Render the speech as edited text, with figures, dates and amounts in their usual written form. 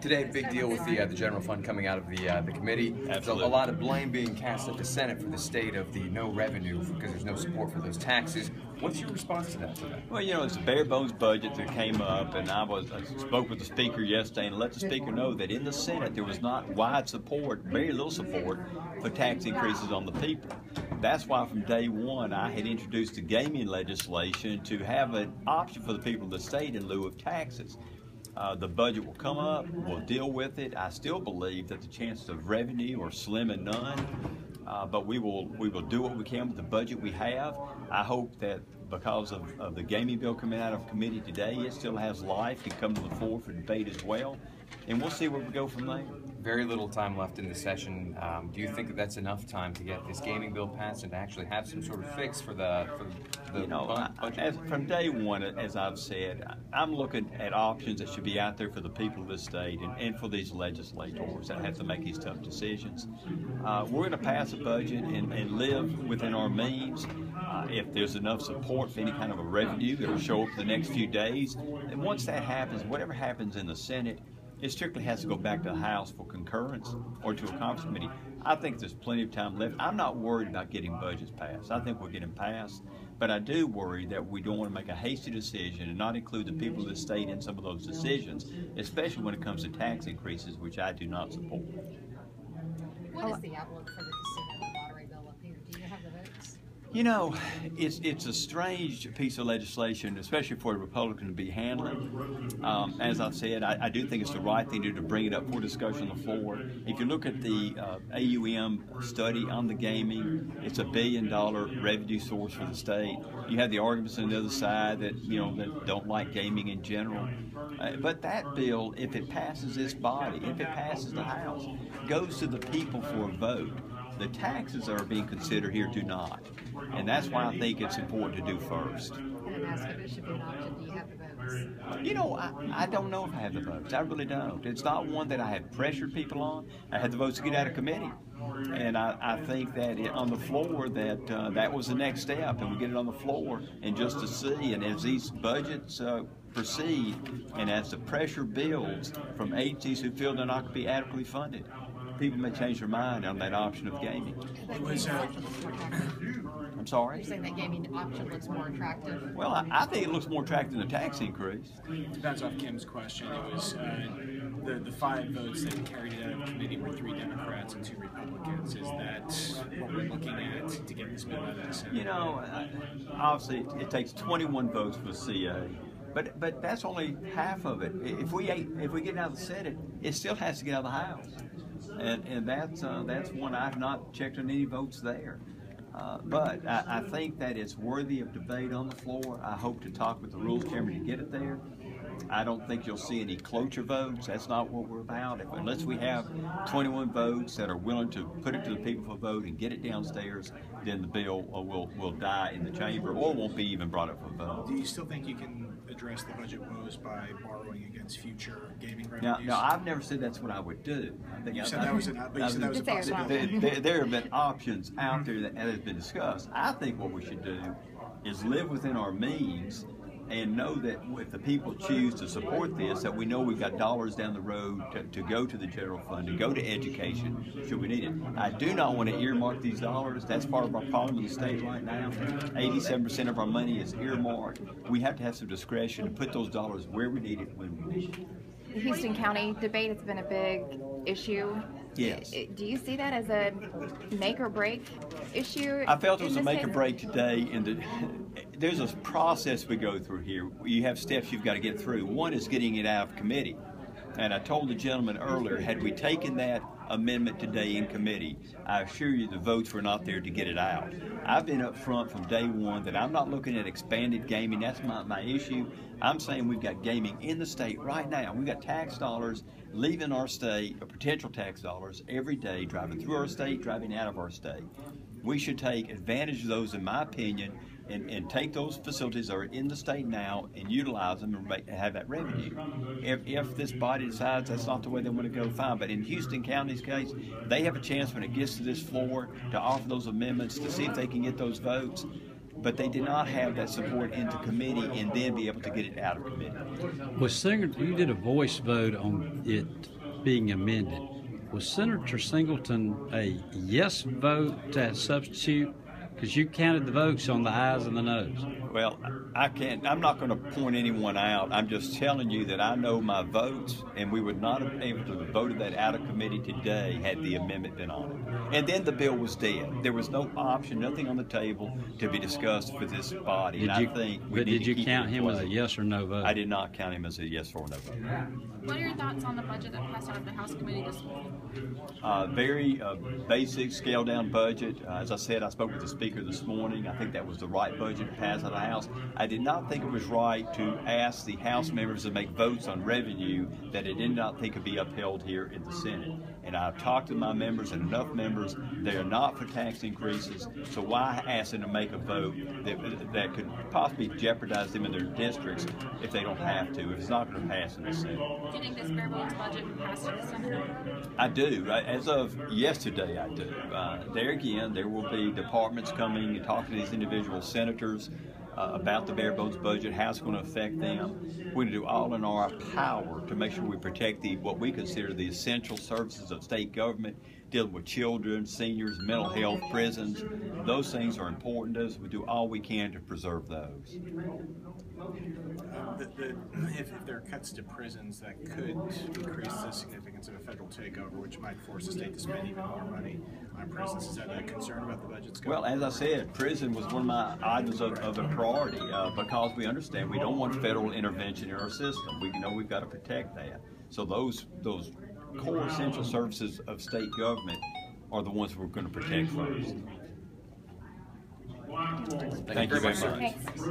Today, big deal with the general fund coming out of the committee. There's a lot of blame being cast at the Senate for the state of the no revenue because there's no support for those taxes. What's your response to that today? Well, you know, it's a bare bones budget that came up, and I spoke with the Speaker yesterday and let the Speaker know that in the Senate there was not wide support, very little support for tax increases on the people. That's why from day one I had introduced the gaming legislation to have an option for the people of the state in lieu of taxes. The budget will come up, we'll deal with it. I still believe that the chances of revenue are slim and none, but we will do what we can with the budget we have. I hope that because of the gaming bill coming out of committee today, it still has life, can come to the floor for debate as well, and we'll see where we go from there. Very little time left in the session. Do you think that that's enough time to get this gaming bill passed and to actually have some sort of fix for the budget? From day one, as I've said, I'm looking at options that should be out there for the people of this state and for these legislators that have to make these tough decisions. We're going to pass a budget and live within our means. If there's enough support for any kind of a revenue, it'll show up the next few days. And once that happens, whatever happens in the Senate, it strictly has to go back to the House for concurrence or to a conference committee. I think there's plenty of time left. I'm not worried about getting budgets passed. I think we'll get them passed, but I do worry that we don't want to make a hasty decision and not include the people of the state in some of those decisions, especially when it comes to tax increases, which I do not support. What is the outlook for the decision on the lottery bill up here? Do you have the votes? You know, it's a strange piece of legislation, especially for a Republican to be handling. As I've said, I do think it's the right thing to do to bring it up for discussion on the floor. If you look at the AUM study on the gaming, it's $1 billion revenue source for the state. You have the arguments on the other side that that don't like gaming in general. But that bill, if it passes this body, if it passes the House, goes to the people for a vote. The taxes that are being considered here do not. And that's why I think it's important to do first. And I'm asking if it should be an option. Do you have the votes? You know, I don't know if I have the votes. I really don't. It's not one that I have pressured people on. I had the votes to get out of committee. And I think that on the floor that was the next step, and we get it on the floor and just to see. And as these budgets proceed and as the pressure builds from agencies who feel they're not going to be adequately funded, people may change their mind on that option of gaming. I'm sorry? You're saying that gaming option looks more attractive? Well, I think it looks more attractive than a tax increase. To bounce off Kim's question, it was the 5 votes that carried it out of committee were 3 Democrats and 2 Republicans. Is that what we're looking at to get this bill out of the Senate? You know, obviously it takes 21 votes for the CA. But that's only half of it. If we get it out of the Senate, it still has to get out of the House. And that's one I've not checked on any votes there. But I think that it's worthy of debate on the floor. I hope to talk with the Rules Chairman to get it there. I don't think you'll see any cloture votes. That's not what we're about. Unless we have 21 votes that are willing to put it to the people for a vote and get it downstairs, then the bill will die in the chamber or won't be even brought up for a vote. Do you still think you can address the budget woes by borrowing against future gaming revenues? No, I've never said that's what I would do. You said that was a possibility. There have been options out there that has been discussed. I think what we should do is live within our means and know that if the people choose to support this, that we know we've got dollars down the road to go to the general fund, to go to education, should we need it. I do not want to earmark these dollars. That's part of our problem in the state right now. 87% of our money is earmarked. We have to have some discretion to put those dollars where we need it, when we need it. The Houston County debate has been a big issue. Yes. Do you see that as a make or break issue? I felt it was a make or break today. There's a process we go through here. You have steps you've got to get through. One is getting it out of committee. And I told the gentleman earlier, had we taken that amendment today in committee, I assure you the votes were not there to get it out. I've been up front from day one that I'm not looking at expanded gaming. That's my issue. I'm saying we've got gaming in the state right now. We've got tax dollars leaving our state, or potential tax dollars, every day, driving through our state, driving out of our state. We should take advantage of those, in my opinion, and take those facilities that are in the state now and utilize them and have that revenue. If this body decides that's not the way they want to go, fine. But in Houston County's case, they have a chance when it gets to this floor to offer those amendments to see if they can get those votes. but they did not have that support into committee and then be able to get it out of committee. Was Senator, you did a voice vote on it being amended. Was Senator Singleton a yes vote to substitute? Because you counted the votes on the ayes and the noes. Well, I'm not going to point anyone out. I'm just telling you that I know my votes, and we would not have been able to have voted that out of committee today had the amendment been on it. And then the bill was dead. There was no option, nothing on the table to be discussed for this body. Did you count him as a yes or no vote? I did not count him as a yes or no vote. What are your thoughts on the budget that passed out of the House Committee this morning? Very basic, scaled-down budget. As I said, I spoke with the Speaker this morning. I think that was the right budget to pass out of the House. I did not think it was right to ask the House members to make votes on revenue that I did not think could be upheld here in the Senate. And I've talked to my members, and enough members, they are not for tax increases, so why ask them to make a vote that could possibly jeopardize them in their districts if they don't have to, if it's not going to pass in the Senate. Do you think this bare bones budget would pass in the Senate? I do. As of yesterday, I do. There again, there will be departments coming and talking to these individual senators about the bare bones budget, how it's going to affect them. We're going to do all in our power to make sure we protect what we consider the essential services of state government, dealing with children, seniors, mental health, prisons. Those things are important to us. We do all we can to preserve those. If there are cuts to prisons, that could increase the significance of a federal takeover, which might force the state to spend even more money on prisons. Is that a concern about the budget scope? Well, as I said, prison was one of my items of a priority because we understand we don't want federal intervention in our system. We know we've got to protect that. So those core essential services of state government are the ones we're going to protect first. Thank you very much. Thanks.